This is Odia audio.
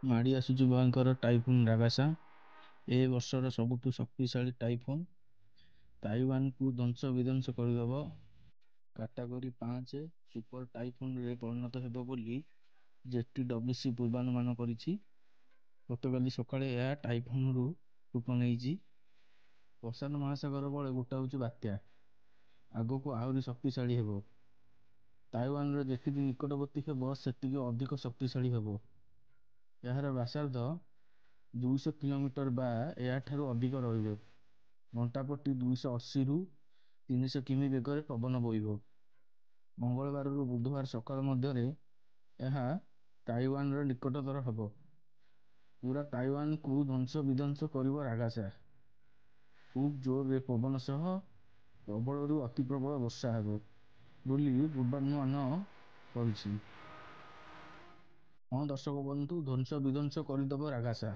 ମାଡ଼ି ଆସୁଛି ଭୟଙ୍କର ଟାଇଫୁନ୍ ରାଗାସା। ଏ ବର୍ଷର ସବୁଠୁ ଶକ୍ତିଶାଳୀ ଟାଇଫୁନ୍ ତାଇୱାନକୁ ଧ୍ୱଂସ ବିଧ୍ୱଂସ କରିଦେବ। କାଟାଗୋରୀ 5 ସୁପର ଟାଇଫୁନରେ ପରିଣତ ହେବ ବୋଲି ଜେଟିଡବ୍ଲ୍ୟୁସି ପୂର୍ବାନୁମାନ କରିଛି। ଗତକାଲି ସକାଳେ ଏହା ଟାଇଫୁନରୁ ରୂପ ନେଇଛି। ପ୍ରଶାନ୍ତ ମହାସାଗର ବଳେ ଗୋଟାଉଛି ବାତ୍ୟା, ଆଗକୁ ଆହୁରି ଶକ୍ତିଶାଳୀ ହେବ। ତାଇୱାନର ଯେତିକି ନିକଟବର୍ତ୍ତୀ ହେବ ସେତିକି ଅଧିକ ଶକ୍ତିଶାଳୀ ହେବ। ଏହାର ବ୍ୟାସାର୍ଦ୍ଧ 200 କିଲୋମିଟର ବା ଏହାଠାରୁ ଅଧିକ ରହିବ। ଘଣ୍ଟା ପ୍ରତି 280ରୁ 300 କିମି ବେଗରେ ପବନ ବୋହିବ। ମଙ୍ଗଳବାରରୁ ବୁଧବାର ସକାଳ ମଧ୍ୟରେ ଏହା ତାଇୱାନର ନିକଟତର ହେବ। ପୁରା ତାଇୱାନକୁ ଧ୍ୱଂସ ବିଧ୍ୱଂସ କରିବ ରାଗାସା। ଖୁବ୍ ଜୋରରେ ପବନ ସହ ପ୍ରବଳରୁ ଅତି ପ୍ରବଳ ବର୍ଷା ହେବ ବୋଲି ପୂର୍ବାନୁମାନ କରିଛି। ହଁ ଦର୍ଶକ ବନ୍ଧୁ, ଧ୍ୱଂସ ବିଧ୍ୱଂସ କରିଦେବ ରାଗାସା।